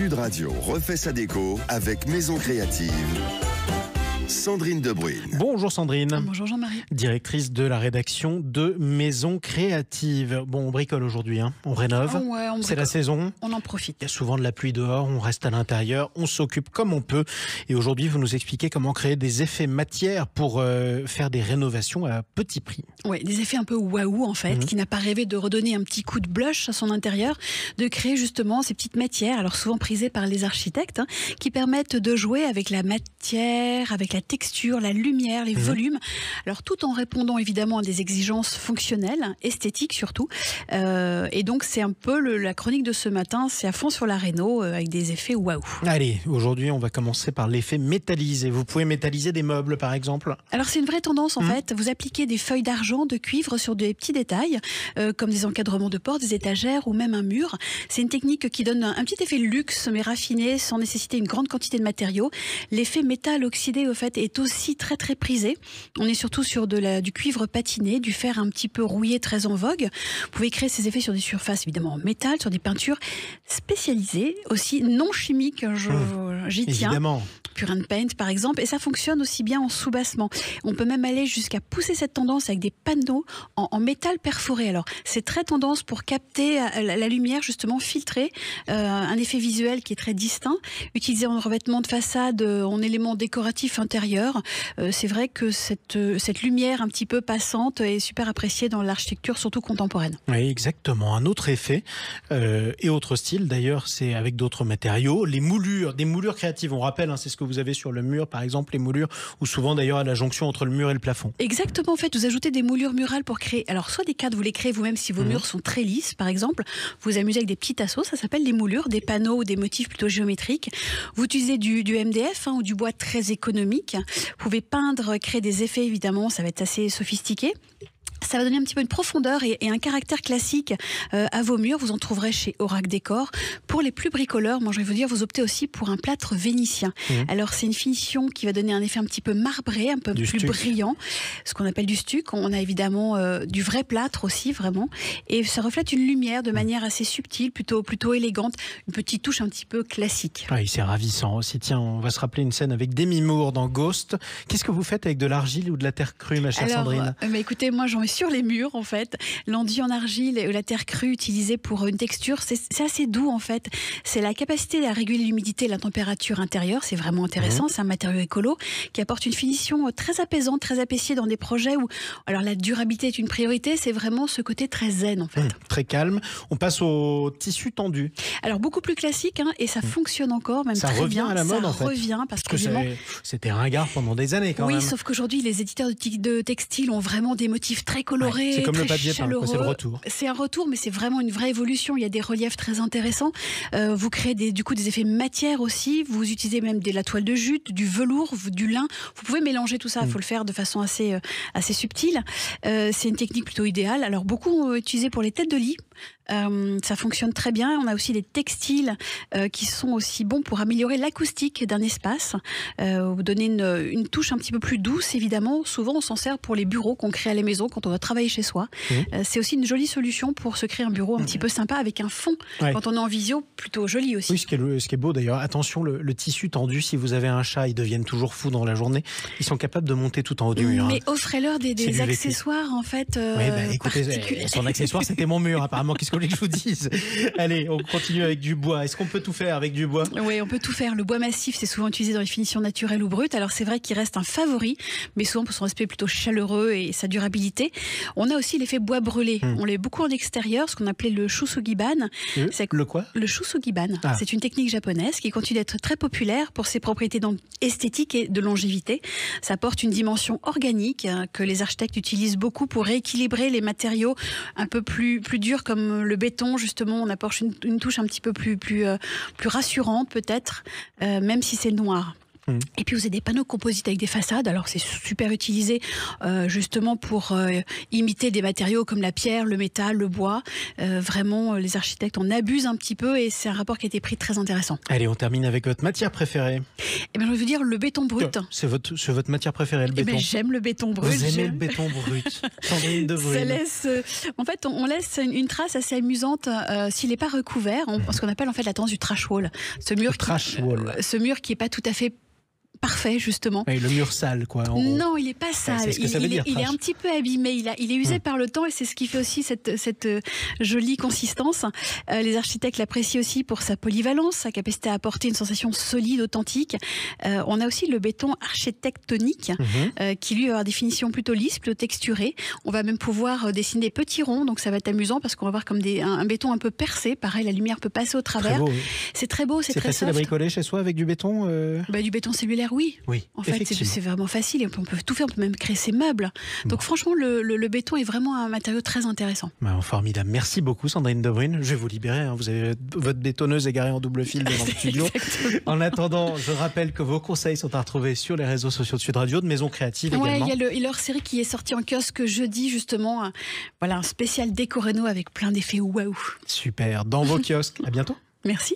Sud Radio refait sa déco avec Maison Créative. Sandrine Debruyne. Bonjour Sandrine. Bonjour Jean-Marie. Directrice de la rédaction de Maison Créative. Bon, on bricole aujourd'hui, hein. On rénove. Ouais, c'est la saison. On en profite. Il y a souvent de la pluie dehors, on reste à l'intérieur, on s'occupe comme on peut. Et aujourd'hui, vous nous expliquez comment créer des effets matière pour faire des rénovations à petit prix. Oui, des effets un peu waouh en fait, qui n'a pas rêvé de redonner un petit coup de blush à son intérieur, de créer justement ces petites matières, alors souvent prisées par les architectes, qui permettent de jouer avec la matière, avec la texture, la lumière, les volumes, alors tout en répondant évidemment à des exigences fonctionnelles, esthétiques surtout. Et donc c'est un peu la chronique de ce matin, c'est à fond sur la réno avec des effets waouh. Allez, aujourd'hui on va commencer par l'effet métallisé. Vous pouvez métalliser des meubles par exemple? Alors c'est une vraie tendance en fait, vous appliquez des feuilles d'argent, de cuivre sur des petits détails, comme des encadrements de portes, des étagères ou même un mur. C'est une technique qui donne un petit effet luxe mais raffiné sans nécessiter une grande quantité de matériaux. L'effet métal oxydé au fait est aussi très très prisé. On est surtout sur du cuivre patiné, du fer un petit peu rouillé très en vogue. Vous pouvez créer ces effets sur des surfaces évidemment en métal, sur des peintures spécialisées, aussi non chimiques, j'y tiens. Évidemment. Pure and Paint par exemple, et ça fonctionne aussi bien en soubassement. On peut même aller jusqu'à pousser cette tendance avec des panneaux en métal perforé. Alors c'est très tendance pour capter la lumière justement filtrée, un effet visuel qui est très distinct, utilisé en revêtement de façade, en éléments décoratifs intérieurs. C'est vrai que cette lumière un petit peu passante est super appréciée dans l'architecture, surtout contemporaine. Oui, exactement. Un autre effet et autre style d'ailleurs, c'est avec d'autres matériaux, les moulures, des moulures créatives. On rappelle, hein, c'est ce que vous avez sur le mur, par exemple, les moulures, ou souvent d'ailleurs à la jonction entre le mur et le plafond. Exactement, en fait, vous ajoutez des moulures murales pour créer, alors soit des cadres, vous les créez vous-même si vos murs sont très lisses, par exemple, vous vous amusez avec des petits tasseaux, ça s'appelle des moulures, des panneaux ou des motifs plutôt géométriques. Vous utilisez du MDF ou du bois très économique. Vous pouvez peindre, créer des effets, évidemment, ça va être assez sophistiqué. Ça va donner un petit peu une profondeur et un caractère classique à vos murs. Vous en trouverez chez Aurac Décor. Pour les plus bricoleurs, moi je vais vous dire, vous optez aussi pour un plâtre vénitien. Alors c'est une finition qui va donner un effet un petit peu marbré, un peu plus brillant, ce qu'on appelle du stuc. On a évidemment du vrai plâtre aussi, vraiment. Et ça reflète une lumière de manière assez subtile, plutôt élégante, une petite touche un petit peu classique. Oui, c'est ravissant aussi. Tiens, on va se rappeler une scène avec Demi Moore dans Ghost. Qu'est-ce que vous faites avec de l'argile ou de la terre crue, ma chère Sandrine? Écoutez, moi j'en mets sur les murs en fait. L'enduit en argile et la terre crue utilisée pour une texture, c'est assez doux en fait. C'est la capacité à réguler l'humidité et la température intérieure, c'est vraiment intéressant. C'est un matériau écolo qui apporte une finition très apaisante, très apaisée dans des projets où alors la durabilité est une priorité, c'est vraiment ce côté très zen en fait. Très calme. On passe au tissu tendu. Alors beaucoup plus classique hein, et ça fonctionne encore, même ça très bien. Ça revient à la mode en fait. Ça revient parce que c'était ringard pendant des années quand même. Oui, sauf qu'aujourd'hui les éditeurs de textiles ont vraiment des motifs très colorés. C'est comme très le papier peint, c'est le retour. C'est un retour, mais c'est vraiment une vraie évolution. Il y a des reliefs très intéressants. Vous créez des effets matière aussi. Vous utilisez même de la toile de jute, du velours, du lin. Vous pouvez mélanger tout ça. Il faut le faire de façon assez subtile. C'est une technique plutôt idéale. Alors beaucoup ont utilisé pour les têtes de lit. Ça fonctionne très bien. On a aussi des textiles qui sont aussi bons pour améliorer l'acoustique d'un espace. Vous donner une touche un petit peu plus douce, évidemment. Souvent, on s'en sert pour les bureaux qu'on crée à la maison quand on va travailler chez soi. C'est aussi une jolie solution pour se créer un bureau un petit peu sympa avec un fond. Quand on est en visio, plutôt joli aussi. Oui, ce qui est beau d'ailleurs. Attention, le tissu tendu, si vous avez un chat, ils deviennent toujours fous dans la journée. Ils sont capables de monter tout en haut du mur. Mais offrez-leur des accessoires en fait. Oui, écoutez, son accessoire, c'était mon mur apparemment. Qu'est-ce que vous voulez que je vous dise? Allez, on continue avec du bois. Est-ce qu'on peut tout faire avec du bois? Oui, on peut tout faire. Le bois massif, c'est souvent utilisé dans les finitions naturelles ou brutes. Alors c'est vrai qu'il reste un favori, mais souvent pour son aspect plutôt chaleureux et sa durabilité. On a aussi l'effet bois brûlé. On l'est beaucoup en extérieur, ce qu'on appelait le shusugiban. Le quoi? Le shusugiban. C'est une technique japonaise qui continue d'être très populaire pour ses propriétés esthétiques et de longévité. Ça apporte une dimension organique que les architectes utilisent beaucoup pour rééquilibrer les matériaux un peu plus durs comme le béton. Justement, on apporte une touche un petit peu plus rassurante peut-être, même si c'est noir. Et puis vous avez des panneaux composites avec des façades. Alors c'est super utilisé justement pour imiter des matériaux comme la pierre, le métal, le bois. Vraiment, les architectes en abusent un petit peu et c'est un rapport qui a été pris très intéressant. Allez, on termine avec votre matière préférée. Eh bien, je vais vous dire le béton brut. C'est votre matière préférée, le béton. J'aime le béton brut. Vous aimez le béton brut. Sandrine Debrune. Ça laisse, en fait, on laisse une trace assez amusante s'il n'est pas recouvert, ce qu'on appelle en fait la tendance du trash wall. Ce mur qui est pas tout à fait parfait, justement. Oui, le mur sale, quoi. Non, il n'est pas sale. C'est ce que ça veut dire, il est un petit peu abîmé. Il est usé par le temps et c'est ce qui fait aussi cette jolie consistance. Les architectes l'apprécient aussi pour sa polyvalence, sa capacité à apporter une sensation solide, authentique. On a aussi le béton architectonique qui, lui, va avoir des finitions plutôt lisses, plutôt texturées. On va même pouvoir dessiner des petits ronds, donc ça va être amusant parce qu'on va voir comme un béton un peu percé. Pareil, la lumière peut passer au travers. Très beau, oui. C'est très beau, c'est très facile soft. à bricoler chez soi avec du béton Du béton cellulaire, oui. En fait, c'est vraiment facile. On peut tout faire, on peut même créer ses meubles. Donc franchement, le béton est vraiment un matériau très intéressant. Formidable. Merci beaucoup, Sandrine Debrune. Je vais vous libérer. Vous avez votre bétonneuse égarée en double fil devant le studio. En attendant, je rappelle que vos conseils sont à retrouver sur les réseaux sociaux de Sud Radio, de Maison Créative également. Il y a leur série qui est sortie en kiosque jeudi, justement. Voilà, un spécial déco réno avec plein d'effets waouh. Super. Dans vos kiosques. À bientôt. Merci.